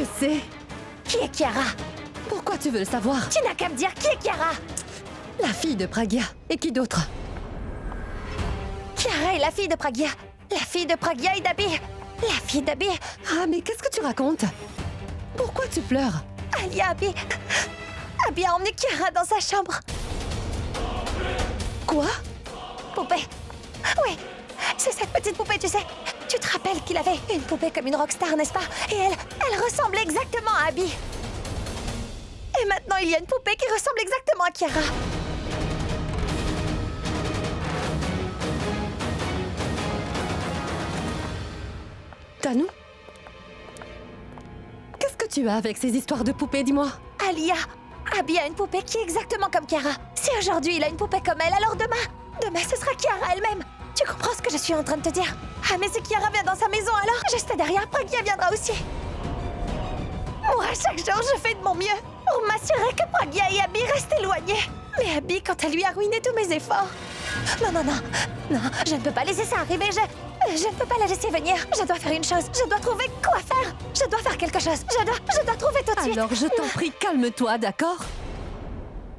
le sais. Qui est Chiara? Pourquoi tu veux le savoir? Tu n'as qu'à me dire qui est Chiara? La fille de Pragya. Et qui d'autre? Chiara est la fille de Pragya. La fille de Pragya et d'Abby. La fille d'Abby. Ah, mais qu'est-ce que tu racontes? Pourquoi tu pleures? Alia, Abby. Abby a emmené Chiara dans sa chambre. Quoi? Poupée. Oui, c'est cette petite poupée, tu sais. Tu te rappelles qu'il avait une poupée comme une rockstar, n'est-ce pas? Et elle ressemble exactement à Abby. Et maintenant, il y a une poupée qui ressemble exactement à Chiara. Tanou? Qu'est-ce que tu as avec ces histoires de poupées, dis-moi? Alia, Abby a une poupée qui est exactement comme Chiara. Si aujourd'hui il a une poupée comme elle, alors demain ce sera Chiara elle-même. Tu comprends ce que je suis en train de te dire? Ah, mais si Chiara vient dans sa maison, alors juste derrière, Pragya viendra aussi. Moi, chaque jour, je fais de mon mieux pour m'assurer que Pragya et Abby restent éloignés. Mais Abby, quand elle lui a ruiné tous mes efforts... Non, je ne peux pas laisser ça arriver, je ne peux pas la laisser venir. Je dois faire une chose, je dois trouver quoi faire. Je dois faire quelque chose, je dois trouver tout de suite. Alors je t'en prie, calme-toi, d'accord?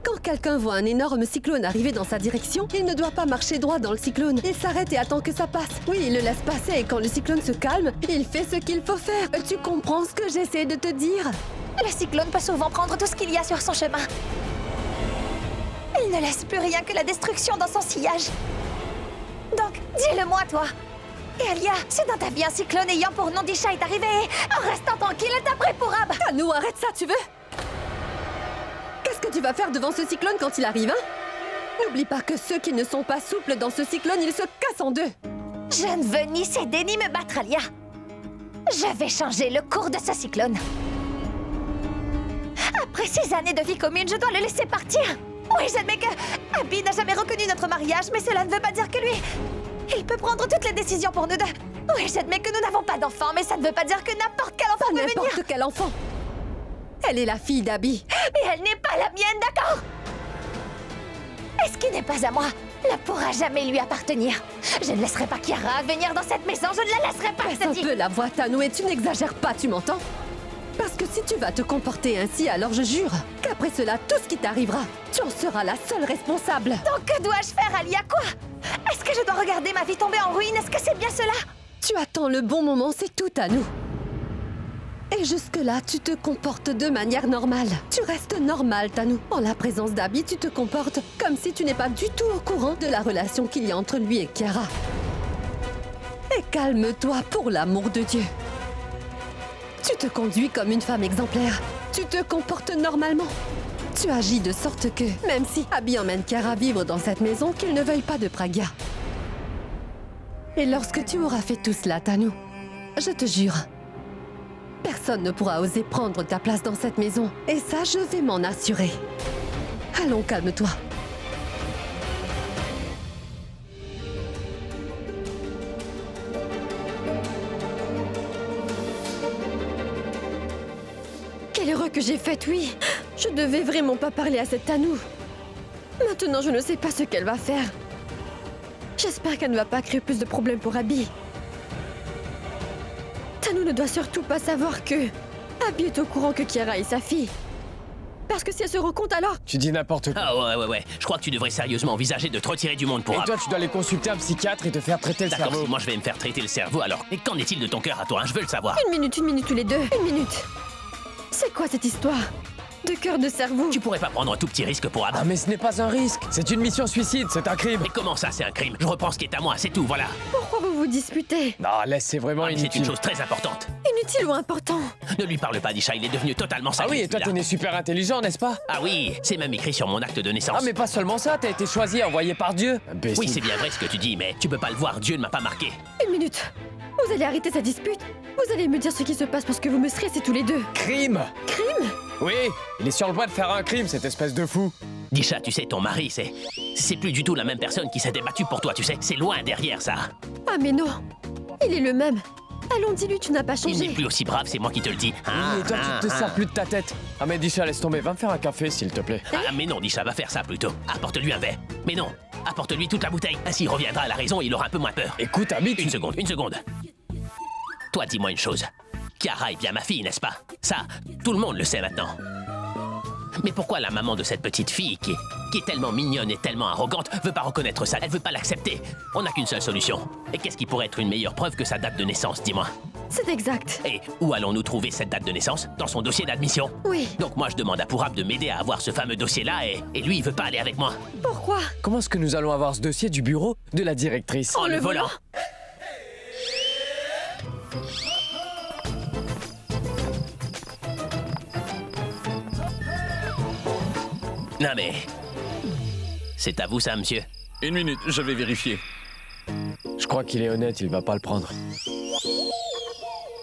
Quand quelqu'un voit un énorme cyclone arriver dans sa direction, il ne doit pas marcher droit dans le cyclone. Il s'arrête et attend que ça passe. Oui, il le laisse passer et quand le cyclone se calme, il fait ce qu'il faut faire. Tu comprends ce que j'essaie de te dire? Le cyclone peut souvent prendre tout ce qu'il y a sur son chemin. Il ne laisse plus rien que la destruction dans son sillage. Donc, dis-le-moi, toi. Et Alia, si dans ta vie un cyclone ayant pour nom Disha est arrivé, en restant tranquille, elle t'a pris pour Ab. Tanou, arrête ça, tu veux? Qu'est-ce que tu vas faire devant ce cyclone quand il arrive, hein? N'oublie pas que ceux qui ne sont pas souples dans ce cyclone, ils se cassent en deux. Je ne veux ni céder ni me battre, Alia. Je vais changer le cours de ce cyclone. Après 6 années de vie commune, je dois le laisser partir. Oui, j'admets que Abby n'a jamais reconnu notre mariage, mais cela ne veut pas dire que lui... Il peut prendre toutes les décisions pour nous deux. Oui, j'admets que nous n'avons pas d'enfant, mais ça ne veut pas dire que n'importe quel enfant peut venir. N'importe quel enfant. Elle est la fille d'Abby. Mais elle n'est pas la mienne, d'accord? Et ce qui n'est pas à moi ne pourra jamais lui appartenir. Je ne laisserai pas Chiara venir dans cette maison, je ne la laisserai pas, je Baisse te un dis. peu la voix, Tanou, et tu n'exagères pas, tu m'entends? Parce que si tu vas te comporter ainsi, alors je jure qu'après cela, tout ce qui t'arrivera, tu en seras la seule responsable. Donc que dois-je faire, Alia? Quoi? Est-ce que je dois regarder ma vie tomber en ruine? Est-ce que c'est bien cela? Tu attends le bon moment, c'est tout, Tanou. Et jusque-là, tu te comportes de manière normale. Tu restes normale, Tanou. En la présence d'Abby, tu te comportes comme si tu n'es pas du tout au courant de la relation qu'il y a entre lui et Chiara. Et calme-toi, pour l'amour de Dieu. Tu te conduis comme une femme exemplaire. Tu te comportes normalement. Tu agis de sorte que, même si Abby emmène Chiara vivre dans cette maison, qu'il ne veuille pas de Pragya. Et lorsque tu auras fait tout cela, Tanou, je te jure, personne ne pourra oser prendre ta place dans cette maison. Et ça, je vais m'en assurer. Allons, calme-toi. Quelle erreur que j'ai faite, oui. Je devais vraiment pas parler à cette Tanou. Maintenant, je ne sais pas ce qu'elle va faire. J'espère qu'elle ne va pas créer plus de problèmes pour Abby. Tanou ne doit surtout pas savoir que Abby est au courant que Chiara est sa fille. Parce que si elle se rend compte alors... Tu dis n'importe quoi. Ah ouais. Je crois que tu devrais sérieusement envisager de te retirer du monde pour... Et toi, tu dois aller consulter un psychiatre et te faire traiter le D'accord, cerveau. si moi je vais me faire traiter le cerveau alors. Et qu'en est-il de ton cœur à toi, hein? Je veux le savoir. Une minute tous les deux. Une minute. C'est quoi cette histoire de cœur de cerveau? Tu pourrais pas prendre un tout petit risque pour Ab. Ah mais ce n'est pas un risque. C'est une mission suicide, c'est un crime. Mais comment ça, c'est un crime? Je reprends ce qui est à moi, c'est tout, voilà. Pourquoi vous vous disputez? Non, laisse, c'est vraiment Ah, mais c'est inutile. une chose très importante. Inutile ou important? Ne lui parle pas d'Isha, il est devenu totalement Ah sacré. oui, et toi t'es celui-là. né super intelligent, n'est-ce pas? Ah oui, c'est même écrit sur mon acte de naissance. Ah mais pas seulement ça, t'as été choisi, envoyé par Dieu. Imbécile. Oui, c'est bien vrai ce que tu dis, mais tu peux pas le voir, Dieu ne m'a pas marqué. Une minute. Vous allez arrêter cette dispute? Vous allez me dire ce qui se passe parce que vous me stressez tous les deux. Crime. Crime? Oui, il est sur le point de faire un crime, cette espèce de fou. Disha, tu sais, ton mari, c'est plus du tout la même personne qui s'était battue pour toi, tu sais. C'est loin derrière ça. Ah mais non. Il est le même. Allons, dis-lui, tu n'as pas Il changé. n'est plus aussi brave, c'est moi qui te le dis. Oui, et toi tu te sers plus de ta tête. Ah mais Disha, laisse tomber, va me faire un café s'il te plaît. Ah mais non, Disha, va faire ça plutôt. Apporte-lui un verre. Mais non, apporte-lui toute la bouteille. Ainsi, il reviendra à la raison et il aura un peu moins peur. Écoute, Abby, Une seconde. Toi, dis-moi une chose. Chiara est bien ma fille, n'est-ce pas? Ça, tout le monde le sait maintenant. Mais pourquoi la maman de cette petite fille, qui est tellement mignonne et tellement arrogante, veut pas reconnaître ça? Elle veut pas l'accepter. On n'a qu'une seule solution. Et qu'est-ce qui pourrait être une meilleure preuve que sa date de naissance, dis-moi? C'est exact. Et où allons-nous trouver cette date de naissance? Dans son dossier d'admission? Oui. Donc moi, je demande à Pourab de m'aider à avoir ce fameux dossier-là et lui, il veut pas aller avec moi. Pourquoi? Comment est-ce que nous allons avoir ce dossier du bureau de la directrice? En le volant. Non mais... C'est à vous ça, monsieur? Une minute, je vais vérifier. Je crois qu'il est honnête, il va pas le prendre.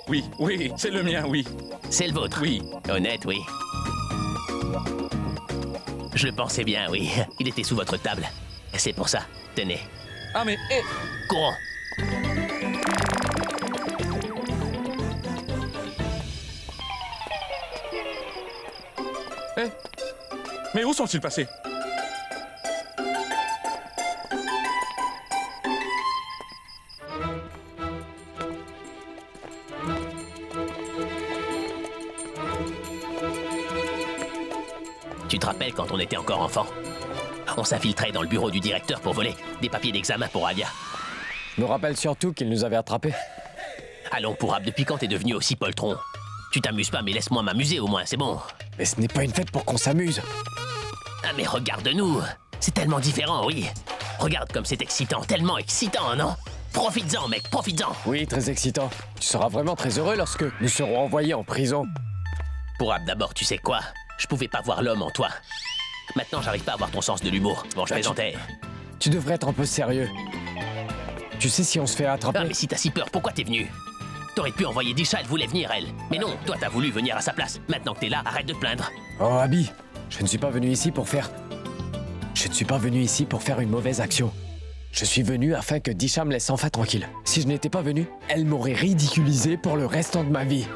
Oui, oui, c'est le mien, oui. C'est le vôtre? Oui. Honnête, oui. Je le pensais bien, oui. Il était sous votre table. C'est pour ça. Tenez. Ah mais, Courons. mais où sont-ils passés? Tu te rappelles quand on était encore enfant? On s'infiltrait dans le bureau du directeur pour voler des papiers d'examen pour Alia. Je me rappelle surtout qu'il nous avait attrapés. Allons, Pourab, depuis quand t'es devenu aussi poltron? Tu t'amuses pas, mais laisse-moi m'amuser au moins, c'est bon. Mais ce n'est pas une fête pour qu'on s'amuse. Ah mais regarde-nous. C'est tellement différent, oui. Regarde comme c'est excitant, tellement excitant, non? Profites-en, mec, profites-en. Oui, très excitant. Tu seras vraiment très heureux lorsque nous serons envoyés en prison. Pourab, d'abord, tu sais quoi? Je pouvais pas voir l'homme en toi. Maintenant, j'arrive pas à voir ton sens de l'humour. Bon, je plaisantais. Tu devrais être un peu sérieux. Tu sais, si on se fait attraper... Ah, mais si t'as si peur, pourquoi t'es venu? T'aurais pu envoyer Disha, elle voulait venir, elle. Mais non, toi, t'as voulu venir à sa place. Maintenant que t'es là, arrête de te plaindre. Oh, Abby, je ne suis pas venu ici pour faire... Je ne suis pas venu ici pour faire une mauvaise action. Je suis venu afin que Disha me laisse enfin tranquille. Si je n'étais pas venu, elle m'aurait ridiculisé pour le restant de ma vie.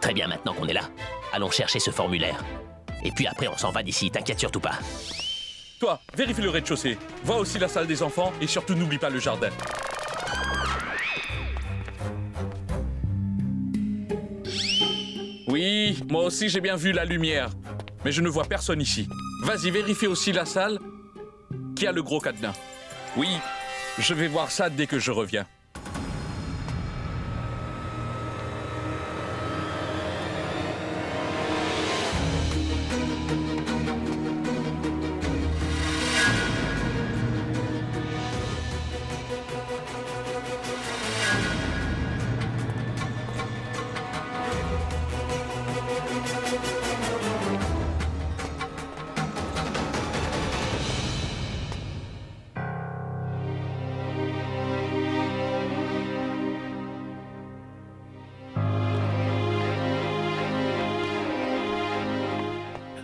Très bien, maintenant qu'on est là, allons chercher ce formulaire. Et puis après, on s'en va d'ici, t'inquiète surtout pas. Toi, vérifie le rez-de-chaussée. Vois aussi la salle des enfants et surtout n'oublie pas le jardin. Oui, moi aussi j'ai bien vu la lumière. Mais je ne vois personne ici. Vas-y, vérifie aussi la salle qui a le gros cadenas. Oui, je vais voir ça dès que je reviens.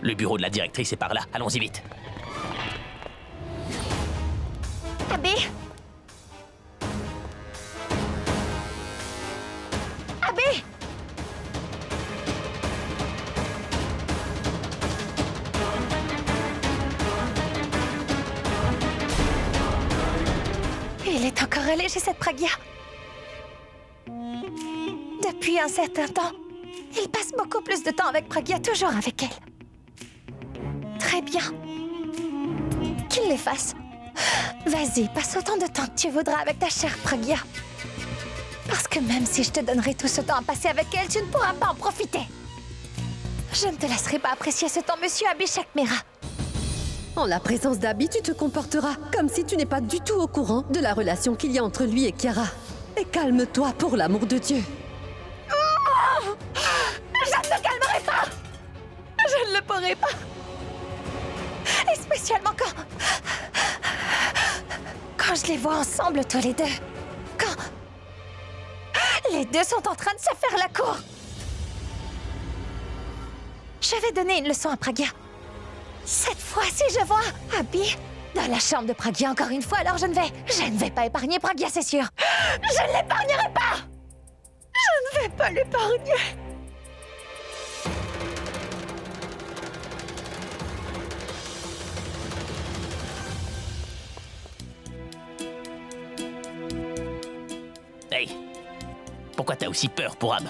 Le bureau de la directrice est par là, allons-y vite. Abby! Abby! Il est encore allégé, cette Pragya. Depuis un certain temps, il passe beaucoup plus de temps avec Pragya, toujours avec elle. Très bien. Qu'il les fasse. Vas-y, passe autant de temps que tu voudras avec ta chère Pragya. Parce que même si je te donnerai tout ce temps à passer avec elle, tu ne pourras pas en profiter. Je ne te laisserai pas apprécier ce temps, monsieur Abhishek Mehra. En la présence d'Abby, tu te comporteras comme si tu n'es pas du tout au courant de la relation qu'il y a entre lui et Chiara. Et calme-toi pour l'amour de Dieu. Je ne me calmerai pas. Je ne le pourrai pas. Et spécialement quand je les vois ensemble tous les deux. Quand les deux sont en train de se faire la cour. Je vais donner une leçon à Pragya. Cette fois-ci, je vois Abby dans la chambre de Pragya encore une fois, alors je ne vais pas épargner Pragya, c'est sûr. Je ne l'épargnerai pas. Je ne vais pas l'épargner. Hey, pourquoi t'as aussi peur, Pourab?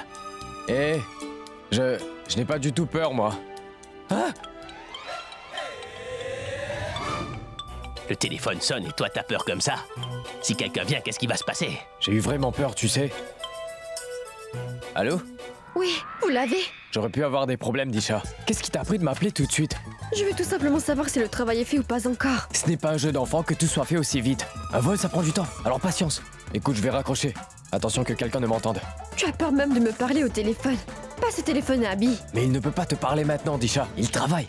Eh, je n'ai pas du tout peur, moi. Ah! Le téléphone sonne et toi t'as peur comme ça. Si quelqu'un vient, qu'est-ce qui va se passer? J'ai eu vraiment peur, tu sais. Allô? Oui, vous l'avez. J'aurais pu avoir des problèmes, Disha. Qu'est-ce qui t'a appris de m'appeler tout de suite? Je veux tout simplement savoir si le travail est fait ou pas encore. Ce n'est pas un jeu d'enfant que tout soit fait aussi vite. Un vol, ça prend du temps. Alors patience. Écoute, je vais raccrocher. Attention que quelqu'un ne m'entende. Tu as peur même de me parler au téléphone. Pas ce téléphone à Abby. Mais il ne peut pas te parler maintenant, Disha. Il travaille.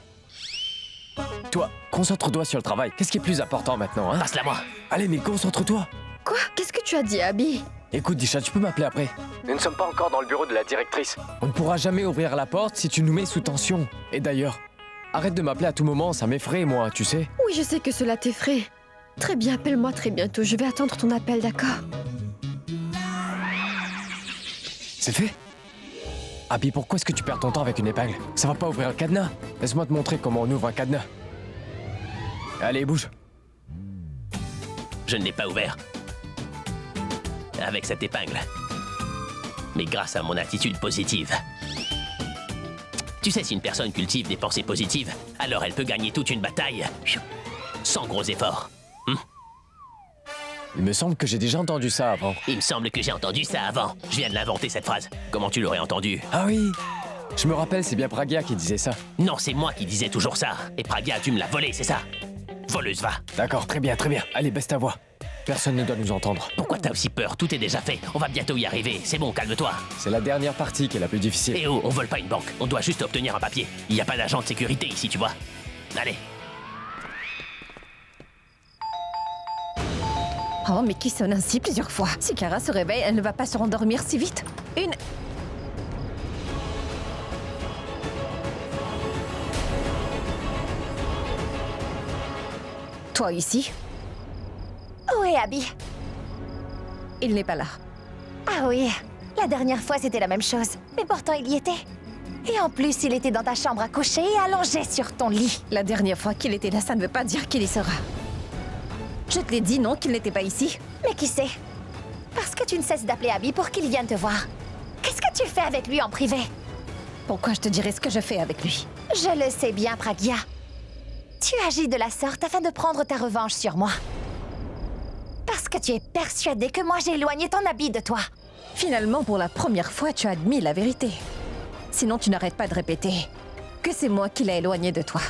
Toi, concentre-toi sur le travail. Qu'est-ce qui est plus important maintenant, hein? Passe-la moi. Allez, mais concentre-toi. Quoi? Qu'est-ce que tu as dit, Abby? Écoute, Disha, tu peux m'appeler après. Nous ne sommes pas encore dans le bureau de la directrice. On ne pourra jamais ouvrir la porte si tu nous mets sous tension. Et d'ailleurs, arrête de m'appeler à tout moment, ça m'effraie, moi, tu sais. Oui, je sais que cela t'effraie. Très bien, appelle-moi très bientôt. Je vais attendre ton appel, d'accord? C'est fait? Abby, pourquoi est-ce que tu perds ton temps avec une épingle? Ça va pas ouvrir le cadenas. Laisse-moi te montrer comment on ouvre un cadenas. Allez, bouge. Je ne l'ai pas ouvert. Avec cette épingle. Mais grâce à mon attitude positive. Tu sais, si une personne cultive des pensées positives, alors elle peut gagner toute une bataille sans gros efforts. Il me semble que j'ai déjà entendu ça avant. Il me semble que j'ai entendu ça avant. Je viens de l'inventer, cette phrase. Comment tu l'aurais entendu? Ah oui! Je me rappelle, c'est bien Pragia qui disait ça. Non, c'est moi qui disais toujours ça. Et Pragia, tu me l'as volé, c'est ça? Voleuse, va. D'accord, très bien, très bien. Allez, baisse ta voix. Personne ne doit nous entendre. Pourquoi t'as aussi peur? Tout est déjà fait. On va bientôt y arriver. C'est bon, calme-toi. C'est la dernière partie qui est la plus difficile. Eh oh, on vole pas une banque. On doit juste obtenir un papier. Il n'y a pas d'agent de sécurité ici, tu vois. Allez. Oh, mais qui sonne ainsi plusieurs fois? Si Kara se réveille, elle ne va pas se rendormir si vite. Une... Toi ici? Où est Abby? Il n'est pas là. Ah oui, la dernière fois c'était la même chose, mais pourtant il y était. Et en plus, il était dans ta chambre à coucher et allongé sur ton lit. La dernière fois qu'il était là, ça ne veut pas dire qu'il y sera. Je te l'ai dit, non, qu'il n'était pas ici. Mais qui sait? Parce que tu ne cesses d'appeler Abby pour qu'il vienne te voir. Qu'est-ce que tu fais avec lui en privé? Pourquoi je te dirais ce que je fais avec lui? Je le sais bien, Pragia. Tu agis de la sorte afin de prendre ta revanche sur moi. Parce que tu es persuadé que moi j'ai éloigné ton habit de toi. Finalement, pour la première fois, tu as admis la vérité. Sinon, tu n'arrêtes pas de répéter que c'est moi qui l'ai éloigné de toi.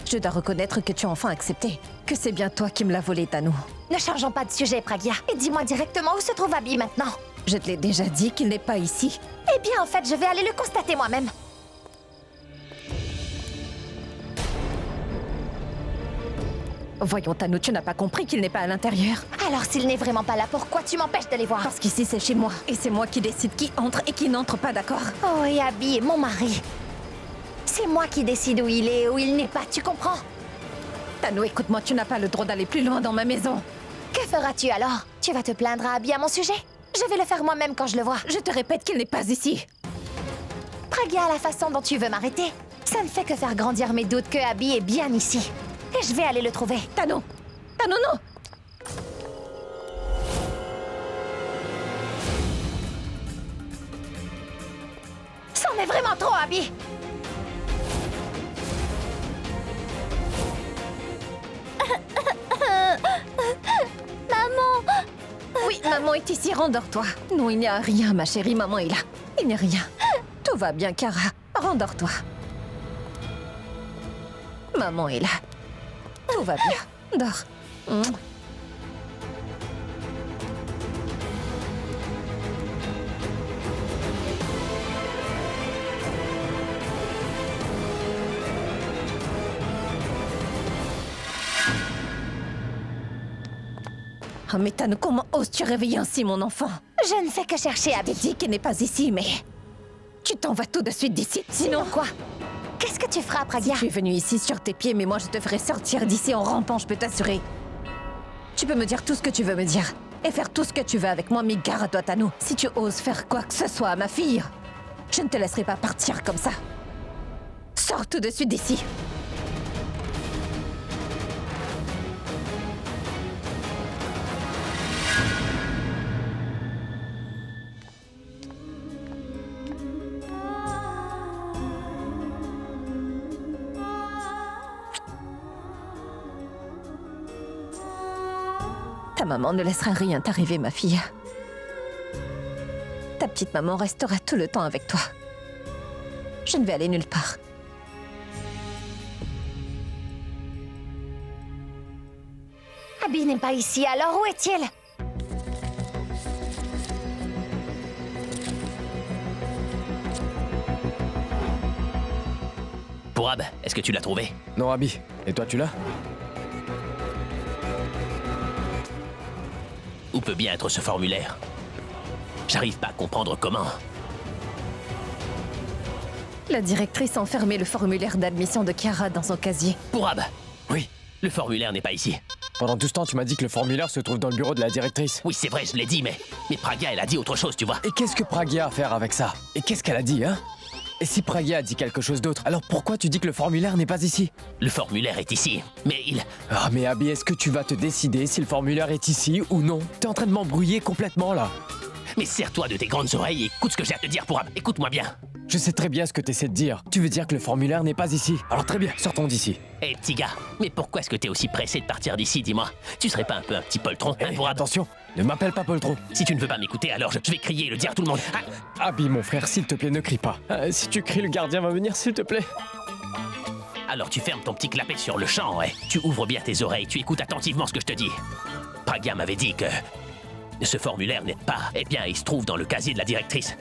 Je dois reconnaître que tu as enfin accepté que c'est bien toi qui me l'as volé, Tanou. Ne changeons pas de sujet, Pragia, et dis-moi directement où se trouve Abby maintenant. Je te l'ai déjà dit qu'il n'est pas ici. Eh bien, en fait, je vais aller le constater moi-même. Voyons, Tanou, tu n'as pas compris qu'il n'est pas à l'intérieur. Alors, s'il n'est vraiment pas là, pourquoi tu m'empêches d'aller voir? Parce qu'ici, c'est chez moi. Et c'est moi qui décide qui entre et qui n'entre pas, d'accord? Oh, et Abby est mon mari. C'est moi qui décide où il est et où il n'est pas, tu comprends? Tanou, écoute-moi, tu n'as pas le droit d'aller plus loin dans ma maison. Que feras-tu alors? Tu vas te plaindre à Abby à mon sujet? Je vais le faire moi-même quand je le vois. Je te répète qu'il n'est pas ici. Pragia, la façon dont tu veux m'arrêter, ça ne fait que faire grandir mes doutes que Abby est bien ici. Et je vais aller le trouver. Tanou! Tanou, non! C'en est vraiment trop, Abby! Maman! Oui, maman est ici, rendors-toi. Non, il n'y a rien, ma chérie, maman est là. Il n'y a rien. Tout va bien, Kara. Rendors-toi. Maman est là. Tout va bien. Dors. Oh, mais Tanou, comment oses-tu réveiller ainsi mon enfant? Je ne fais que chercher Je t'ai Abby. dit qu'il n'est pas ici, mais... Tu t'en vas tout de suite d'ici, sinon... Quoi? Qu'est-ce que tu feras, Si Pragia? tu es venu ici sur tes pieds, mais moi je te ferai sortir d'ici en rampant, je peux t'assurer. Tu peux me dire tout ce que tu veux me dire. Et faire tout ce que tu veux avec moi, mais gare à toi, Tanou. Si tu oses faire quoi que ce soit à ma fille, je ne te laisserai pas partir comme ça. Sors tout de suite d'ici. maman ne laissera rien t'arriver, ma fille. Ta petite maman restera tout le temps avec toi. Je ne vais aller nulle part. Abby n'est pas ici, alors où est-il? Pourab, est-ce que tu l'as trouvé? Non, Abby. Et toi, tu l'as? Où peut bien être ce formulaire? J'arrive pas à comprendre comment. La directrice a enfermé le formulaire d'admission de Chiara dans son casier. Pourab, Oui. le formulaire n'est pas ici. Pendant tout ce temps, tu m'as dit que le formulaire se trouve dans le bureau de la directrice. Oui, c'est vrai, je l'ai dit, mais Pragia, elle a dit autre chose, tu vois. Et qu'est-ce que Pragia a à faire avec ça? Et qu'est-ce qu'elle a dit, hein? Et si Pragia a dit quelque chose d'autre, alors pourquoi tu dis que le formulaire n'est pas ici? Le formulaire est ici, mais il... Ah mais Abby, est-ce que tu vas te décider si le formulaire est ici ou non? T'es en train de m'embrouiller complètement là. Mais serre-toi de tes grandes oreilles et écoute ce que j'ai à te dire, Pourab. Écoute-moi bien. Je sais très bien ce que t'essaies de dire. Tu veux dire que le formulaire n'est pas ici? Alors très bien, sortons d'ici. Hé, petit gars, mais pourquoi est-ce que t'es aussi pressé de partir d'ici, dis-moi? Tu serais pas un peu un petit poltron, hein, Hey, Pourab? attention, ne m'appelle pas Poltron. Si tu ne veux pas m'écouter, alors je vais crier et le dire à tout le monde. Ah, Abby, mon frère, s'il te plaît, ne crie pas. Si tu cries, le gardien va venir, s'il te plaît. alors tu fermes ton petit clapet sur le champ, ouais. Tu ouvres bien tes oreilles, tu écoutes attentivement ce que je te dis. Pragia m'avait dit que ce formulaire n'est pas... Eh bien, il se trouve dans le casier de la directrice.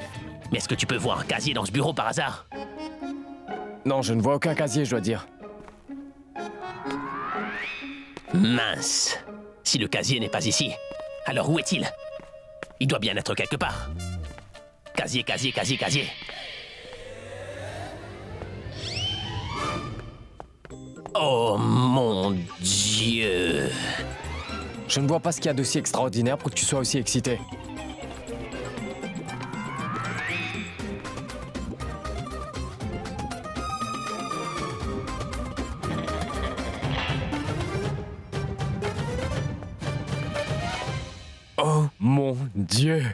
Mais est-ce que tu peux voir un casier dans ce bureau par hasard? Non, je ne vois aucun casier, je dois dire. Mince. Si le casier n'est pas ici, alors où est-il? Il doit bien être quelque part. Casier, casier, casier, casier. Oh mon Dieu. Je ne vois pas ce qu'il y a d'aussi extraordinaire pour que tu sois aussi excité. Oh mon Dieu!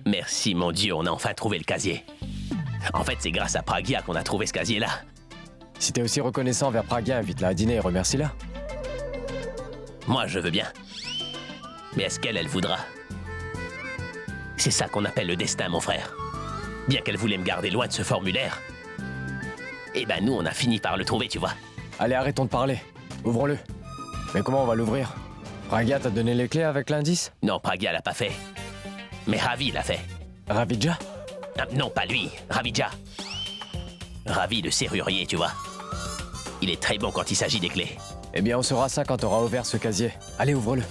Merci mon Dieu, on a enfin trouvé le casier. En fait, c'est grâce à Pragia qu'on a trouvé ce casier-là. Si t'es aussi reconnaissant envers Pragia, invite-la à dîner et remercie-la. Moi, je veux bien. Mais est-ce qu'elle voudra? C'est ça qu'on appelle le destin, mon frère. Bien qu'elle voulait me garder loin de ce formulaire, eh ben nous, on a fini par le trouver, tu vois. Allez, arrêtons de parler. Ouvrons-le. Mais comment on va l'ouvrir? Pragia t'a donné les clés avec l'indice? Non, Pragia l'a pas fait. Mais Ravi l'a fait. Ravidja? Ah, non, pas lui, Ravija. Ravi, le serrurier, tu vois. Il est très bon quand il s'agit des clés. Eh bien, on saura ça quand t'auras ouvert ce casier. Allez, ouvre-le.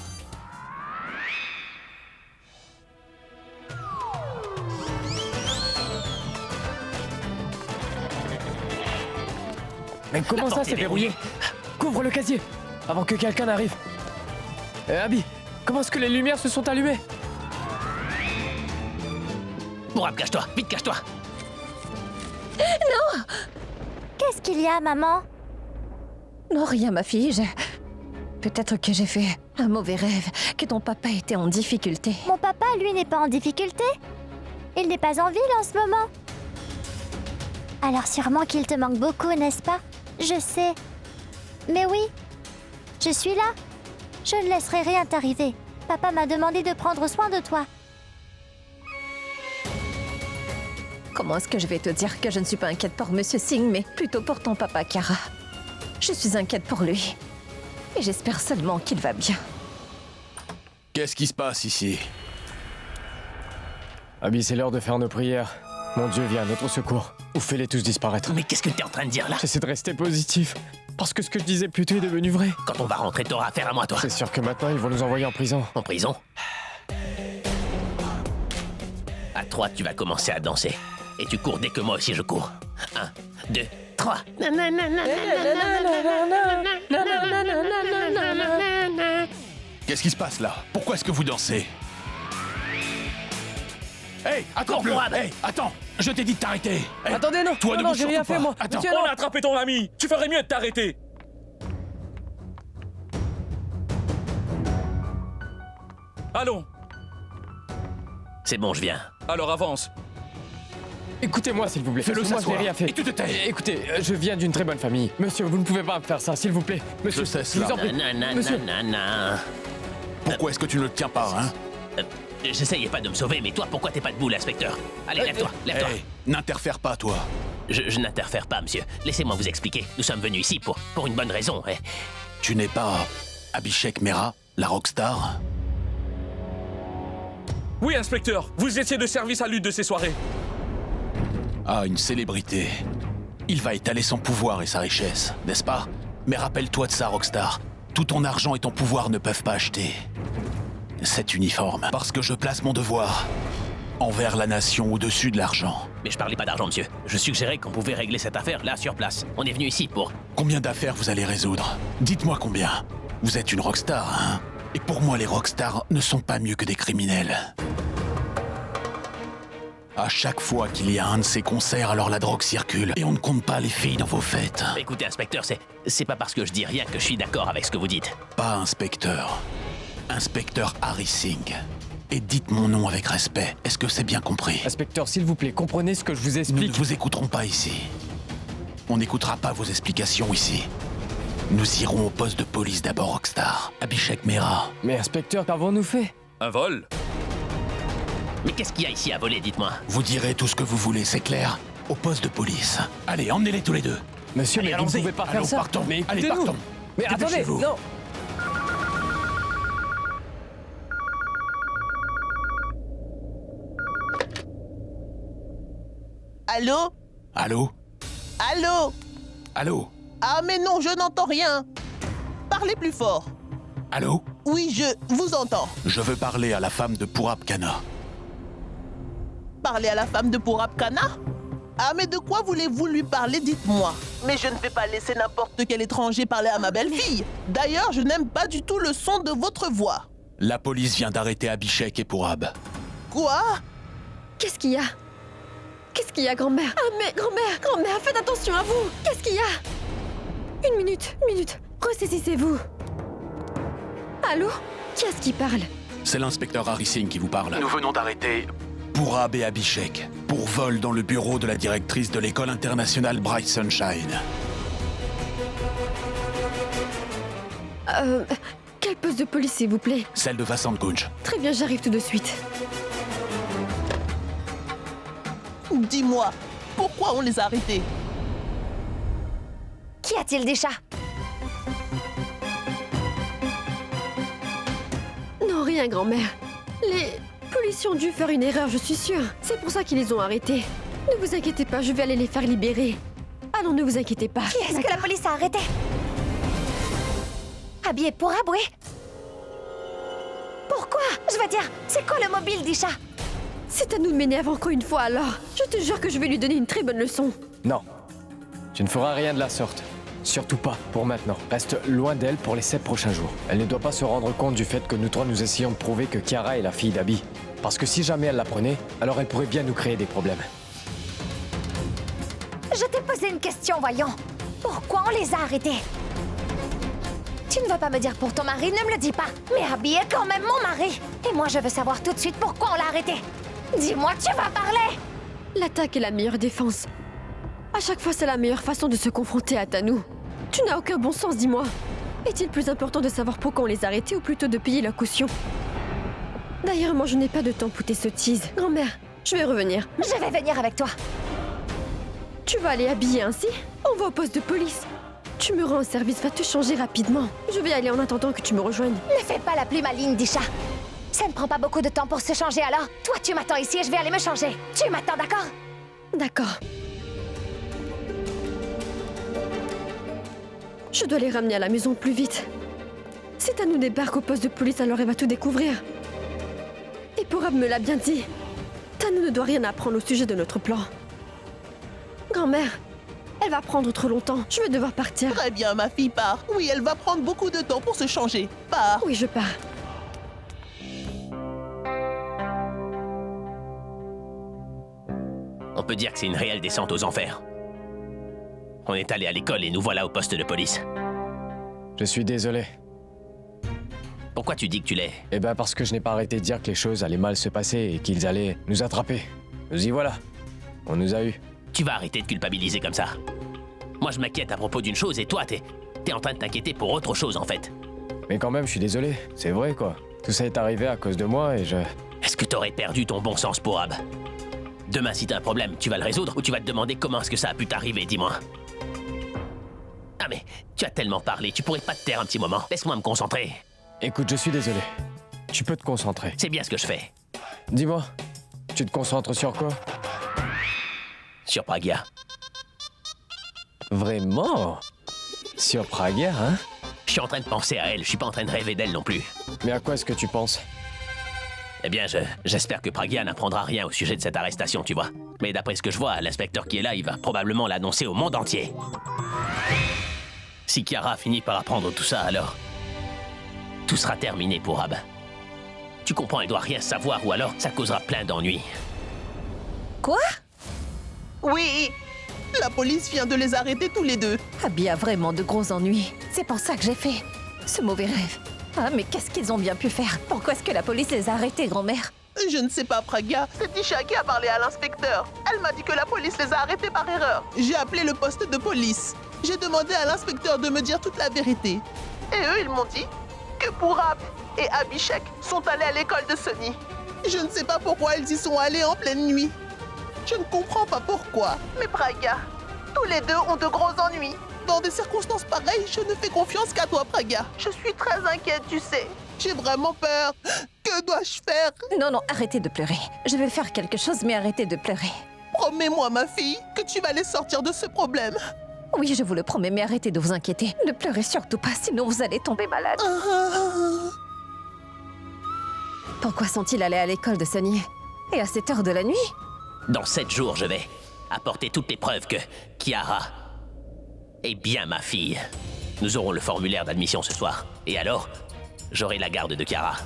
Mais comment La ça, porte c'est est verrouillé? Couvre le casier, avant que quelqu'un n'arrive. Abby, comment est-ce que les lumières se sont allumées? Pourab, cache-toi, vite cache-toi. Qu'est-ce qu'il y a, maman? Non, rien, ma fille. Peut-être que j'ai fait un mauvais rêve, que ton papa était en difficulté. Mon papa, lui, n'est pas en difficulté. Il n'est pas en ville en ce moment. Alors sûrement qu'il te manque beaucoup, n'est-ce pas? Je sais. Mais oui, je suis là. Je ne laisserai rien t'arriver. Papa m'a demandé de prendre soin de toi. Comment est-ce que je vais te dire que je ne suis pas inquiète pour Monsieur Singh, mais plutôt pour ton papa, Chiara? Je suis inquiète pour lui. Et j'espère seulement qu'il va bien. Qu'est-ce qui se passe ici? Abby, c'est l'heure de faire nos prières. Mon Dieu, viens à notre secours. Ou fais-les tous disparaître. Mais qu'est-ce que t'es en train de dire là? J'essaie de rester positif. Parce que ce que je disais plus tôt est devenu vrai. Quand on va rentrer, t'auras affaire à moi, toi. C'est sûr que maintenant, ils vont nous envoyer en prison. En prison? À 3, tu vas commencer à danser. Et tu cours dès que moi aussi je cours. 1, 2, 3. Qu'est-ce qui se passe là? Pourquoi est-ce que vous dansez? Hey, attends, Cours, Pourab. Hey, attends, je t'ai dit de t'arrêter. Hey, Attendez, non, toi, ne non, bouge j'ai rien surtout fait, pas. moi. Attends. Monsieur, On a attrapé ton ami. Tu ferais mieux de t'arrêter. Allons. C'est bon, je viens. Alors avance. Écoutez-moi, s'il vous plaît. Fais-le Moi, je n'ai s'asseoir. rien fait. Et tu te tais. Écoutez, je viens d'une très bonne famille. Monsieur, vous ne pouvez pas me faire ça, s'il vous plaît. Monsieur, Je sais je vous cela. en prie. Monsieur, Nanana. Pourquoi est-ce que tu ne le tiens pas, hein? J'essayais pas de me sauver, mais toi, pourquoi t'es pas debout, l'inspecteur? Allez, lève-toi, lève-toi. Hé, n'interfère pas, toi. Je n'interfère pas, monsieur. Laissez-moi vous expliquer. Nous sommes venus ici pour une bonne raison. Tu n'es pas Abhishek Mehra, la rockstar? Oui, inspecteur, vous étiez de service à l'une de ces soirées. Ah, une célébrité. Il va étaler son pouvoir et sa richesse, n'est-ce pas? Mais rappelle-toi de ça, rockstar. Tout ton argent et ton pouvoir ne peuvent pas acheter cet uniforme. Parce que je place mon devoir envers la nation au-dessus de l'argent. Mais je parlais pas d'argent, monsieur. Je suggérais qu'on pouvait régler cette affaire là, sur place. On est venu ici pour... Combien d'affaires vous allez résoudre? Dites-moi combien. Vous êtes une rockstar, hein? Et pour moi, les rockstars ne sont pas mieux que des criminels. À chaque fois qu'il y a un de ces concerts, alors la drogue circule. Et on ne compte pas les filles dans vos fêtes. Écoutez, inspecteur, c'est pas parce que je dis rien que je suis d'accord avec ce que vous dites. Pas inspecteur. Inspecteur Harry Singh. Et dites mon nom avec respect. Est-ce que c'est bien compris? inspecteur, s'il vous plaît, comprenez ce que je vous Nous ne explique. vous écouterons pas ici. On n'écoutera pas vos explications ici. Nous irons au poste de police d'abord, Rockstar. Abhishek Mehra. Mais inspecteur, qu'avons-nous fait? Un vol? Mais qu'est-ce qu'il y a ici à voler, dites-moi? Vous direz tout ce que vous voulez, c'est clair? Au poste de police. Allez, emmenez-les tous les deux. Monsieur, Allez, mais vous ne allons-y. pouvez pas Allons, faire ça. partons. Mais Allez, écoutez-nous. partons. Mais attendez, Dépêchez-vous. non. Allô? Allô? Allô? Allô? Ah mais non, je n'entends rien. Parlez plus fort. Allô? Oui, je vous entends. Je veux parler à la femme de Purab Khanna. Parlez à la femme de Purab Khanna? Ah mais de quoi voulez-vous lui parler, dites-moi. Mais je ne vais pas laisser n'importe quel étranger parler à ma belle-fille. D'ailleurs, je n'aime pas du tout le son de votre voix. La police vient d'arrêter Abhishek et Purab. Quoi? Qu'est-ce qu'il y a? Qu'est-ce qu'il y a, grand-mère? Ah, mais grand-mère, faites attention à vous! Qu'est-ce qu'il y a? Une minute, ressaisissez-vous. Allô? Qui est-ce qui parle? C'est l'inspecteur Harry Singh qui vous parle. Nous venons d'arrêter Purab et Abhishek pour vol dans le bureau de la directrice de l'école internationale Bright Sunshine. Quel poste de police, s'il vous plaît? Celle de Vasant Kunj. Très bien, j'arrive tout de suite. Dis-moi, pourquoi on les a arrêtés? Qu'y a-t-il des chats? Non, rien, grand-mère. Les policiers ont dû faire une erreur, je suis sûre. C'est pour ça qu'ils les ont arrêtés. Ne vous inquiétez pas, je vais aller les faire libérer. Allons, ne vous inquiétez pas. Qui est-ce que la police a arrêté? Habillé pour abouer? Pourquoi? Je veux dire, c'est quoi le mobile d'Isha? C'est à nous de m'énerver encore une fois alors. Je te jure que je vais lui donner une très bonne leçon. Non. Tu ne feras rien de la sorte. Surtout pas pour maintenant. Reste loin d'elle pour les 7 prochains jours. Elle ne doit pas se rendre compte du fait que nous trois nous essayons de prouver que Kiara est la fille d'Abby. Parce que si jamais elle l'apprenait, alors elle pourrait bien nous créer des problèmes. Je t'ai posé une question, voyons. Pourquoi on les a arrêtés? Tu ne veux pas me dire pour ton mari, ne me le dis pas. Mais Abby est quand même mon mari. Et moi, je veux savoir tout de suite pourquoi on l'a arrêté. Dis-moi, tu vas parler! L'attaque est la meilleure défense. À chaque fois, c'est la meilleure façon de se confronter à Tanou. Tu n'as aucun bon sens, dis-moi. Est-il plus important de savoir pourquoi on les a arrêtés ou plutôt de payer la caution? D'ailleurs, moi, je n'ai pas de temps pour tes sottises. Grand-mère, je vais revenir. Je vais venir avec toi. Tu vas aller habiller ainsi? On va au poste de police. Tu me rends un service, va te changer rapidement. Je vais aller en attendant que tu me rejoignes. Ne fais pas la plus maligne d'Isha. Ça ne prend pas beaucoup de temps pour se changer alors. Toi, tu m'attends ici et je vais aller me changer. Tu m'attends, d'accord? D'accord. Je dois les ramener à la maison plus vite. Si Tanou débarque au poste de police, alors elle va tout découvrir. Et Purab me l'a bien dit. Tanou ne doit rien apprendre au sujet de notre plan. Grand-mère, elle va prendre trop longtemps. Je vais devoir partir. Très bien, ma fille part. Oui, elle va prendre beaucoup de temps pour se changer. Part. Oui, je pars. On peut dire que c'est une réelle descente aux enfers. On est allé à l'école et nous voilà au poste de police. Je suis désolé. Pourquoi tu dis que tu l'es? Eh ben parce que je n'ai pas arrêté de dire que les choses allaient mal se passer et qu'ils allaient nous attraper. Nous y voilà. On nous a eu. Tu vas arrêter de culpabiliser comme ça. Moi, je m'inquiète à propos d'une chose et toi, t'es en train de t'inquiéter pour autre chose, en fait. Mais quand même, je suis désolé. C'est vrai, quoi. Tout ça est arrivé à cause de moi et je... Est-ce que t'aurais perdu ton bon sens pour Ab? Demain, si t'as un problème, tu vas le résoudre ou tu vas te demander comment est-ce que ça a pu t'arriver, dis-moi. Ah mais, tu as tellement parlé, tu pourrais pas te taire un petit moment. Laisse-moi me concentrer. Écoute, je suis désolé. Tu peux te concentrer. C'est bien ce que je fais. Dis-moi, tu te concentres sur quoi? Sur Pragya. Vraiment? Sur Pragya, hein? Je suis en train de penser à elle, je suis pas en train de rêver d'elle non plus. Mais à quoi est-ce que tu penses? Eh bien, j'espère que Pragya n'apprendra rien au sujet de cette arrestation, tu vois. Mais d'après ce que je vois, l'inspecteur qui est là, il va probablement l'annoncer au monde entier. Si Kiara finit par apprendre tout ça, alors... tout sera terminé pour Ab. Tu comprends, elle doit rien savoir ou alors ça causera plein d'ennuis. Quoi? Oui, la police vient de les arrêter tous les deux. Abby a vraiment de gros ennuis. C'est pour ça que j'ai fait ce mauvais rêve. Ah, mais qu'est-ce qu'ils ont bien pu faire? Pourquoi est-ce que la police les a arrêtés, grand-mère? Je ne sais pas, Pragya. C'est Disha qui a parlé à l'inspecteur. Elle m'a dit que la police les a arrêtés par erreur. J'ai appelé le poste de police. J'ai demandé à l'inspecteur de me dire toute la vérité. Et eux, ils m'ont dit que Purab et Abhishek sont allés à l'école de Sunny. Je ne sais pas pourquoi ils y sont allés en pleine nuit. Je ne comprends pas pourquoi. Mais Pragya, tous les deux ont de gros ennuis. Dans des circonstances pareilles, je ne fais confiance qu'à toi, Pragya. Je suis très inquiète, tu sais. J'ai vraiment peur. Que dois-je faire? Non, non, arrêtez de pleurer. Je vais faire quelque chose, mais arrêtez de pleurer. Promets-moi, ma fille, que tu vas les sortir de ce problème. Oui, je vous le promets, mais arrêtez de vous inquiéter. Ne pleurez surtout pas, sinon vous allez tomber malade. Pourquoi sont-ils allés à l'école de Sunny? Et à cette heure de la nuit? Dans 7 jours, je vais apporter toutes les preuves que Kiara est bien ma fille. Nous aurons le formulaire d'admission ce soir. Et alors, j'aurai la garde de Kiara.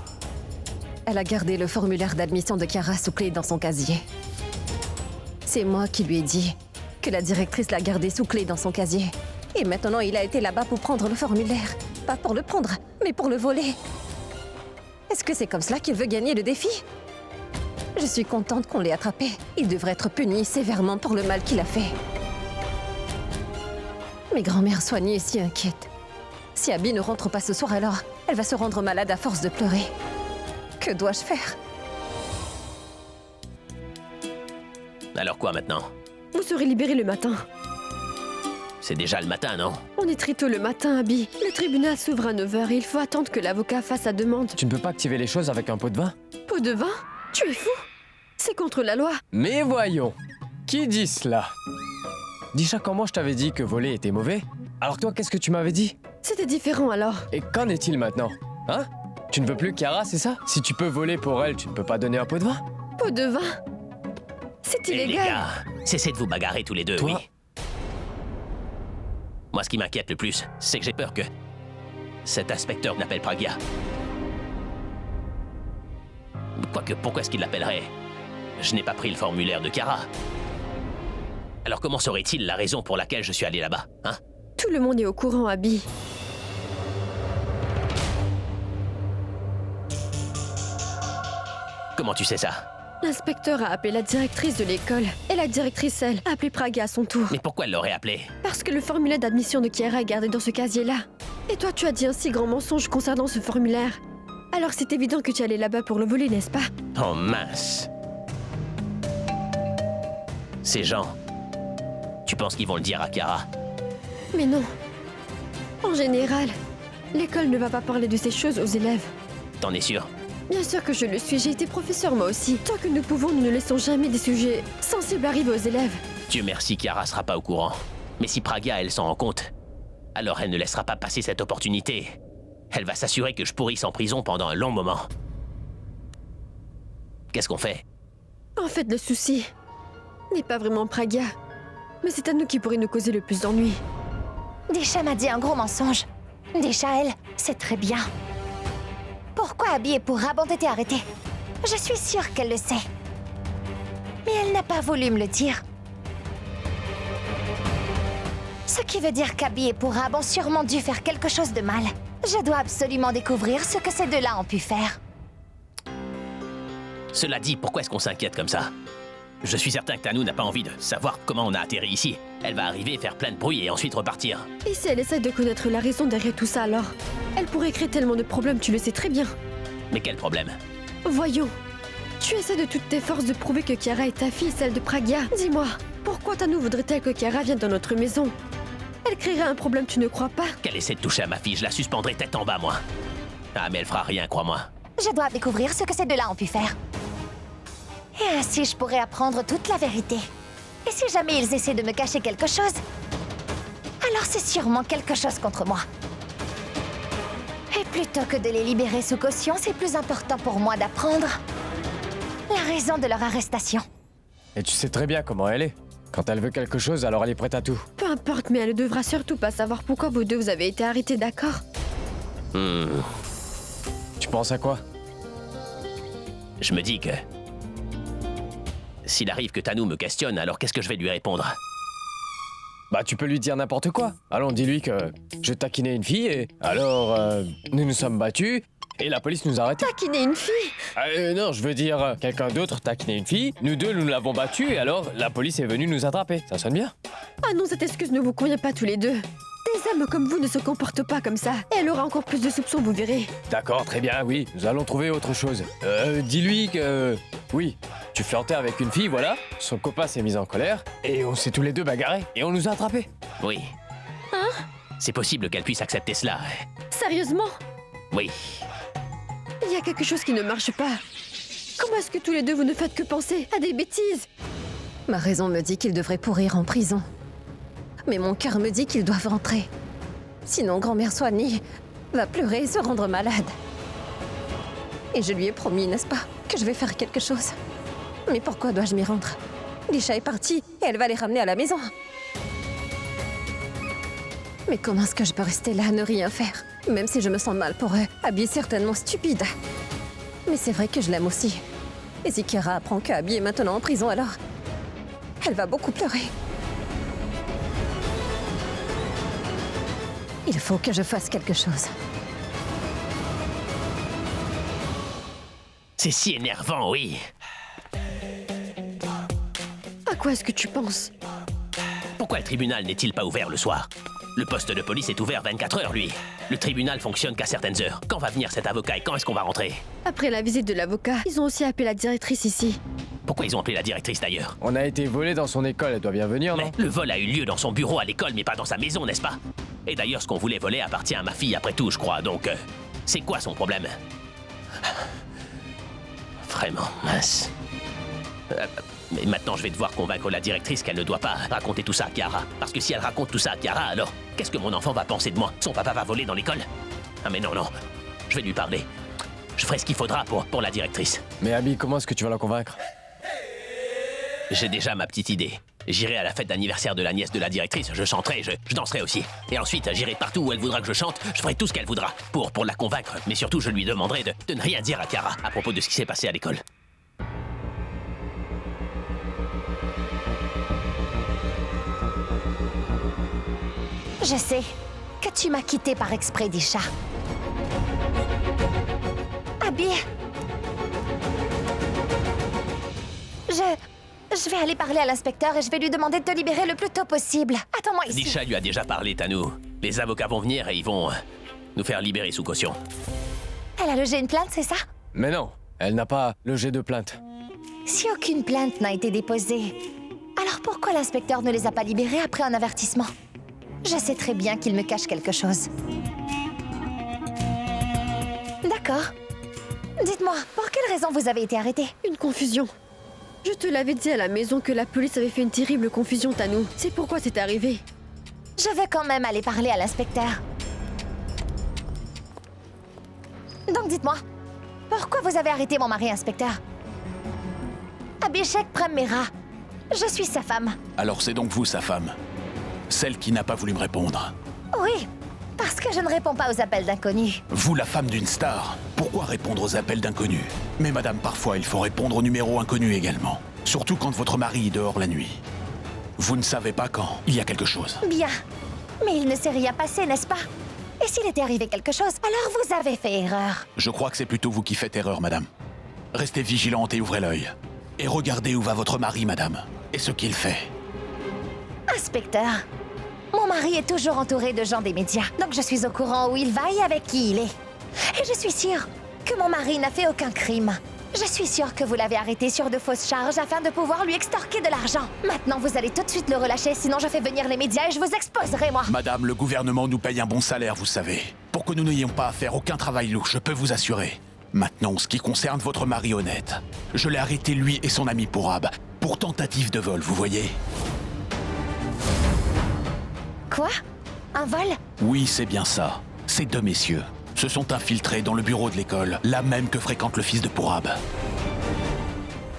Elle a gardé le formulaire d'admission de Kiara sous clé dans son casier. C'est moi qui lui ai dit que la directrice l'a gardé sous clé dans son casier. Et maintenant, il a été là-bas pour prendre le formulaire. Pas pour le prendre, mais pour le voler. Est-ce que c'est comme cela qu'il veut gagner le défi? Je suis contente qu'on l'ait attrapé. Il devrait être puni sévèrement pour le mal qu'il a fait. Mais grand-mère Soignée est si inquiète. Si Abby ne rentre pas ce soir, alors elle va se rendre malade à force de pleurer. Que dois-je faire? Alors quoi maintenant? Vous serez libéré le matin. C'est déjà le matin, non? On est très tôt le matin, Abby. Le tribunal s'ouvre à 9h et il faut attendre que l'avocat fasse sa demande. Tu ne peux pas activer les choses avec un pot de vin? Pot de vin? Tu es fou? C'est contre la loi. Mais voyons, qui dit cela? Disha, comment je t'avais dit que voler était mauvais? Alors toi, qu'est-ce que tu m'avais dit? C'était différent alors. Et qu'en est-il maintenant? Hein? Tu ne veux plus Kiara, c'est ça? Si tu peux voler pour elle, tu ne peux pas donner un pot de vin? Pot de vin? C'est Et les illégal. gars, cessez de vous bagarrer tous les deux, Toi? oui. Moi, ce qui m'inquiète le plus, c'est que j'ai peur que cet inspecteur n'appelle Pragya. Quoique, pourquoi est-ce qu'il l'appellerait? Je n'ai pas pris le formulaire de Kiara. Alors comment saurait-il la raison pour laquelle je suis allé là-bas, hein? Tout le monde est au courant, Abby. Comment tu sais ça? L'inspecteur a appelé la directrice de l'école. Et la directrice, elle, a appelé Pragya à son tour. Mais pourquoi elle l'aurait appelé? Parce que le formulaire d'admission de Kiara est gardé dans ce casier-là. Et toi, tu as dit un si grand mensonge concernant ce formulaire. Alors c'est évident que tu es allé là-bas pour le voler, n'est-ce pas? Oh mince. Ces gens, tu penses qu'ils vont le dire à Kiara? Mais non. En général, l'école ne va pas parler de ces choses aux élèves. T'en es sûr? Bien sûr que je le suis, j'ai été professeur moi aussi. Tant que nous pouvons, nous ne laissons jamais des sujets sensibles arriver aux élèves. Dieu merci, Kiara sera pas au courant. Mais si Pragya, elle s'en rend compte, alors elle ne laissera pas passer cette opportunité. Elle va s'assurer que je pourrisse en prison pendant un long moment. Qu'est-ce qu'on fait? En fait, le souci n'est pas vraiment Pragya, mais c'est à nous qui pourrait nous causer le plus d'ennuis. Disha m'a dit un gros mensonge. Disha, elle, c'est très bien. Pourquoi Abby et Purab ont été arrêtés? Je suis sûre qu'elle le sait. Mais elle n'a pas voulu me le dire. Ce qui veut dire qu'Abby et Purab ont sûrement dû faire quelque chose de mal. Je dois absolument découvrir ce que ces deux-là ont pu faire. Cela dit, pourquoi est-ce qu'on s'inquiète comme ça? Je suis certain que Tanou n'a pas envie de savoir comment on a atterri ici. Elle va arriver, faire plein de bruit et ensuite repartir. Et si elle essaie de connaître la raison derrière tout ça alors? Elle pourrait créer tellement de problèmes, tu le sais très bien. Mais quel problème? Voyons. Tu essaies de toutes tes forces de prouver que Chiara est ta fille, celle de Pragya. Dis-moi, pourquoi Tanou voudrait-elle que Chiara vienne dans notre maison? Elle créerait un problème, tu ne crois pas? Qu'elle essaie de toucher à ma fille, je la suspendrai tête en bas, moi. Ah, mais elle fera rien, crois-moi. Je dois découvrir ce que ces deux-là ont pu faire. Et ainsi, je pourrais apprendre toute la vérité. Et si jamais ils essaient de me cacher quelque chose, alors c'est sûrement quelque chose contre moi. Et plutôt que de les libérer sous caution, c'est plus important pour moi d'apprendre la raison de leur arrestation. Et tu sais très bien comment elle est. Quand elle veut quelque chose, alors elle est prête à tout. Peu importe, mais elle ne devra surtout pas savoir pourquoi vous deux vous avez été arrêtés, d'accord? Tu penses à quoi? Je me dis que... S'il arrive que Tanou me questionne, alors qu'est-ce que je vais lui répondre? Bah tu peux lui dire n'importe quoi. Allons, dis-lui que je taquinais une fille et... Alors, nous nous sommes battus et la police nous a arrêtés. Taquiner une fille? Non, je veux dire, quelqu'un d'autre taquinait une fille, nous deux nous l'avons battue et alors la police est venue nous attraper. Ça sonne bien? Ah non, cette excuse ne vous convient pas tous les deux. Des hommes comme vous ne se comportent pas comme ça. Et elle aura encore plus de soupçons, vous verrez. D'accord, très bien, oui, nous allons trouver autre chose. Dis-lui que... Oui, tu flirtais avec une fille, voilà. Son copain s'est mis en colère et on s'est tous les deux bagarrés et on nous a attrapés. Oui. Hein? C'est possible qu'elle puisse accepter cela. Sérieusement? Oui. Il y a quelque chose qui ne marche pas. Comment est-ce que tous les deux vous ne faites que penser à des bêtises? Ma raison me dit qu'ils devraient pourrir en prison. Mais mon cœur me dit qu'ils doivent rentrer. Sinon, grand-mère Swanee va pleurer et se rendre malade. Et je lui ai promis, n'est-ce pas, que je vais faire quelque chose. Mais pourquoi dois-je m'y rendre? Disha est partie et elle va les ramener à la maison. Mais comment est-ce que je peux rester là à ne rien faire? Même si je me sens mal pour eux, Abby est certainement stupide. Mais c'est vrai que je l'aime aussi. Et si Chiara apprend qu'Abby est maintenant en prison, alors... elle va beaucoup pleurer. Il faut que je fasse quelque chose. C'est si énervant, oui. À quoi est-ce que tu penses? Pourquoi le tribunal n'est-il pas ouvert le soir? Le poste de police est ouvert 24 heures, lui. Le tribunal fonctionne qu'à certaines heures. Quand va venir cet avocat et quand est-ce qu'on va rentrer? Après la visite de l'avocat, ils ont aussi appelé la directrice ici. Pourquoi ils ont appelé la directrice d'ailleurs? On a été volé dans son école, elle doit bien venir, non? Mais le vol a eu lieu dans son bureau à l'école, mais pas dans sa maison, n'est-ce pas? Et d'ailleurs, ce qu'on voulait voler appartient à ma fille après tout, je crois, donc... c'est quoi son problème? Vraiment, mince. Mais maintenant, je vais devoir convaincre la directrice qu'elle ne doit pas raconter tout ça à Chiara. Parce que si elle raconte tout ça à Chiara, alors qu'est-ce que mon enfant va penser de moi? Son papa va voler dans l'école? Ah mais non, non. Je vais lui parler. Je ferai ce qu'il faudra pour la directrice. Mais Abby, comment est-ce que tu vas la convaincre? J'ai déjà ma petite idée. J'irai à la fête d'anniversaire de la nièce de la directrice, je chanterai, je danserai aussi. Et ensuite, j'irai partout où elle voudra que je chante, je ferai tout ce qu'elle voudra pour la convaincre. Mais surtout, je lui demanderai de ne rien dire à Chiara à propos de ce qui s'est passé à l'école. Je sais que tu m'as quitté par exprès, Disha. Abby... Je vais aller parler à l'inspecteur et je vais lui demander de te libérer le plus tôt possible. Attends-moi ici. Disha lui a déjà parlé, Tanou. Les avocats vont venir et ils vont nous faire libérer sous caution. Elle a logé une plainte, c'est ça? Mais non, elle n'a pas logé de plainte. Si aucune plainte n'a été déposée, alors pourquoi l'inspecteur ne les a pas libérés après un avertissement? Je sais très bien qu'il me cache quelque chose. D'accord. Dites-moi, pour quelle raison vous avez été arrêté? Une confusion. Je te l'avais dit à la maison que la police avait fait une terrible confusion, Tanou. C'est pourquoi c'est arrivé. Je veux quand même aller parler à l'inspecteur. Donc dites-moi, pourquoi vous avez arrêté mon mari, inspecteur? Abhishek Premera. Je suis sa femme. Alors c'est donc vous, sa femme? Celle qui n'a pas voulu me répondre. Oui, parce que je ne réponds pas aux appels d'inconnus. Vous, la femme d'une star, pourquoi répondre aux appels d'inconnus? Mais madame, parfois il faut répondre aux numéros inconnus également. Surtout quand votre mari est dehors la nuit. Vous ne savez pas quand il y a quelque chose. Bien, mais il ne s'est rien passé, n'est-ce pas? Et s'il était arrivé quelque chose, alors vous avez fait erreur. Je crois que c'est plutôt vous qui faites erreur, madame. Restez vigilante et ouvrez l'œil. Et regardez où va votre mari, madame, et ce qu'il fait. Inspecteur, mon mari est toujours entouré de gens des médias, donc je suis au courant où il va et avec qui il est. Et je suis sûre que mon mari n'a fait aucun crime. Je suis sûre que vous l'avez arrêté sur de fausses charges afin de pouvoir lui extorquer de l'argent. Maintenant, vous allez tout de suite le relâcher, sinon je fais venir les médias et je vous exposerai, moi. Madame, le gouvernement nous paye un bon salaire, vous savez. Pour que nous n'ayons pas à faire aucun travail louche, je peux vous assurer. Maintenant, ce qui concerne votre marionnette, je l'ai arrêté lui et son ami Pourab pour tentative de vol, vous voyez? Quoi? Un vol? Oui, c'est bien ça. Ces deux messieurs se sont infiltrés dans le bureau de l'école, là même que fréquente le fils de Pourab.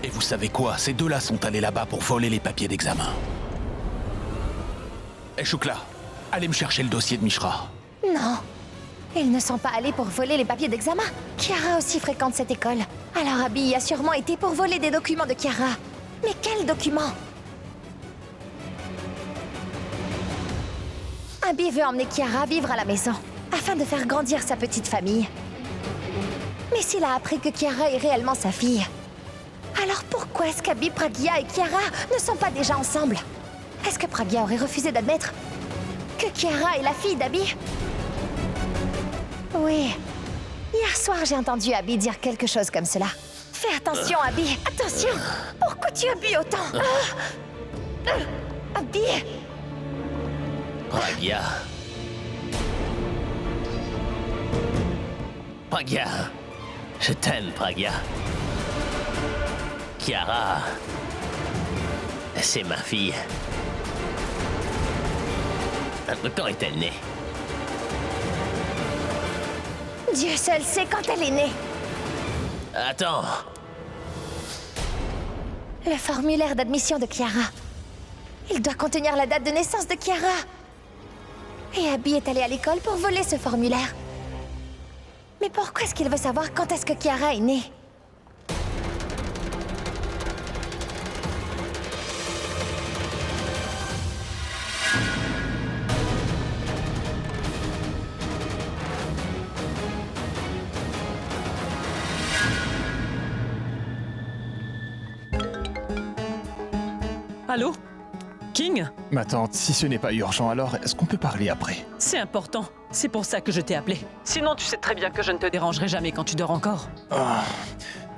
Et vous savez quoi? Ces deux-là sont allés là-bas pour voler les papiers d'examen. Et Choukla, allez me chercher le dossier de Mishra. Non. Ils ne sont pas allés pour voler les papiers d'examen. Kiara aussi fréquente cette école. Alors Abby y a sûrement été pour voler des documents de Kiara. Mais quels documents? Abby veut emmener Kiara vivre à la maison, afin de faire grandir sa petite famille. Mais s'il a appris que Kiara est réellement sa fille, alors pourquoi est-ce qu'Abby, Pragya et Kiara ne sont pas déjà ensemble? Est-ce que Pragya aurait refusé d'admettre que Kiara est la fille d'Abby? Oui. Hier soir, j'ai entendu Abby dire quelque chose comme cela. Fais attention, Abby. Attention. Pourquoi tu as bu autant? Abby. Pragya. Pragya. Je t'aime, Pragya. Kiara. C'est ma fille. Quand est-elle née? Dieu seul sait quand elle est née. Attends. Le formulaire d'admission de Kiara. Il doit contenir la date de naissance de Kiara. Et Abby est allée à l'école pour voler ce formulaire. Mais pourquoi est-ce qu'il veut savoir quand est-ce que Kiara est née? Allô? King? Ma tante, si ce n'est pas urgent, alors est-ce qu'on peut parler après? C'est important. C'est pour ça que je t'ai appelé. Sinon, tu sais très bien que je ne te dérangerai jamais quand tu dors encore.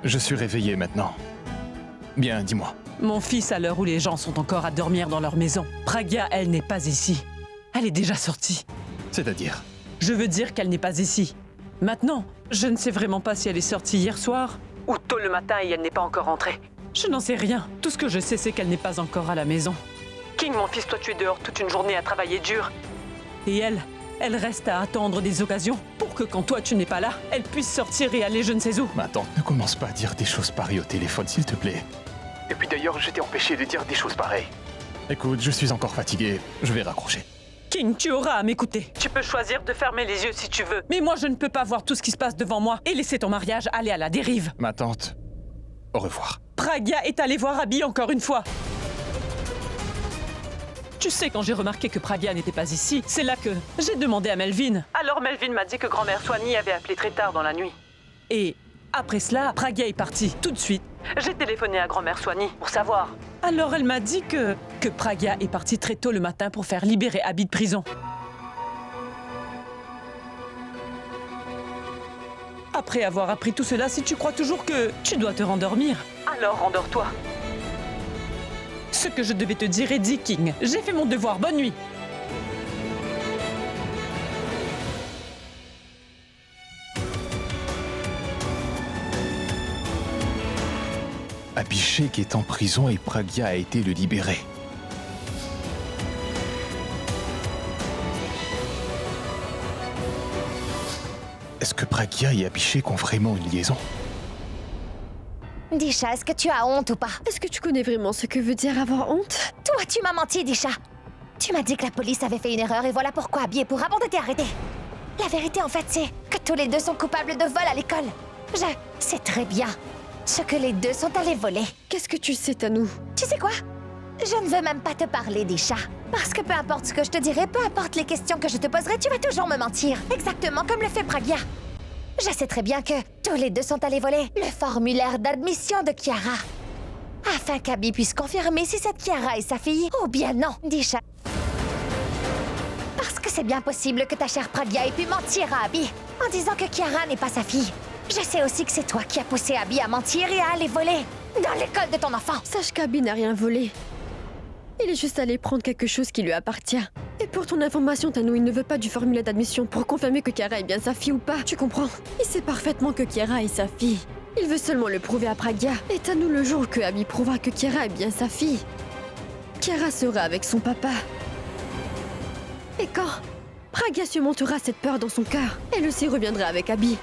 Je suis réveillé maintenant. Bien, dis-moi. Mon fils, à l'heure où les gens sont encore à dormir dans leur maison, Pragya, elle n'est pas ici. Elle est déjà sortie. C'est-à-dire? Je veux dire qu'elle n'est pas ici. Maintenant, je ne sais vraiment pas si elle est sortie hier soir ou tôt le matin et elle n'est pas encore rentrée. Je n'en sais rien. Tout ce que je sais, c'est qu'elle n'est pas encore à la maison. King, mon fils, toi tu es dehors toute une journée à travailler dur. Et elle reste à attendre des occasions pour que quand toi tu n'es pas là, elle puisse sortir et aller je ne sais où. Ma tante, ne commence pas à dire des choses pareilles au téléphone, s'il te plaît. Et puis d'ailleurs, je t'ai empêché de dire des choses pareilles. Écoute, je suis encore fatigué. Je vais raccrocher. King, tu auras à m'écouter. Tu peux choisir de fermer les yeux si tu veux. Mais moi, je ne peux pas voir tout ce qui se passe devant moi et laisser ton mariage aller à la dérive. Ma tante, au revoir. Pragya est allée voir Abby encore une fois. Tu sais, quand j'ai remarqué que Pragya n'était pas ici, c'est là que j'ai demandé à Melvin. Alors Melvin m'a dit que grand-mère Swanee avait appelé très tard dans la nuit. Et après cela, Pragya est partie tout de suite. J'ai téléphoné à grand-mère Swanee pour savoir. Alors elle m'a dit que Pragya est partie très tôt le matin pour faire libérer Abby de prison. Après avoir appris tout cela, si tu crois toujours que tu dois te rendormir, alors rendors-toi. Ce que je devais te dire est dit, King. J'ai fait mon devoir. Bonne nuit. Abhishek est en prison et Pragya a été le libéré. Est-ce que Pragya et Abhishek ont vraiment une liaison? Disha, est-ce que tu as honte ou pas? Est-ce que tu connais vraiment ce que veut dire avoir honte? Toi, tu m'as menti, Disha. Tu m'as dit que la police avait fait une erreur et voilà pourquoi Abby et Pourab ont été arrêtés. La vérité, en fait, c'est que tous les deux sont coupables de vol à l'école. Je sais très bien ce que les deux sont allés voler. Qu'est-ce que tu sais, Tanou? Tu sais quoi? Je ne veux même pas te parler, Disha. Parce que peu importe ce que je te dirai, peu importe les questions que je te poserai, tu vas toujours me mentir. Exactement comme le fait Pragya. Je sais très bien que tous les deux sont allés voler le formulaire d'admission de Kiara. afin qu'Abby puisse confirmer si cette Kiara est sa fille ou bien non, Disha. Parce que c'est bien possible que ta chère Pragya ait pu mentir à Abby en disant que Kiara n'est pas sa fille. Je sais aussi que c'est toi qui as poussé Abby à mentir et à aller voler dans l'école de ton enfant. Sache qu'Abby n'a rien volé. Il est juste allé prendre quelque chose qui lui appartient. Et pour ton information, Tanou, il ne veut pas du formulaire d'admission pour confirmer que Kiara est bien sa fille ou pas, tu comprends? Il sait parfaitement que Kiara est sa fille. Il veut seulement le prouver à Pragya. Et Tanou, le jour que Abby prouvera que Kiara est bien sa fille, Kiara sera avec son papa. Et quand Pragya surmontera cette peur dans son cœur, elle aussi reviendra avec Abby.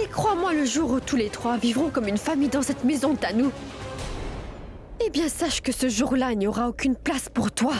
Et crois-moi, le jour où tous les trois vivront comme une famille dans cette maison, Tanou, eh bien sache que ce jour-là, il n'y aura aucune place pour toi.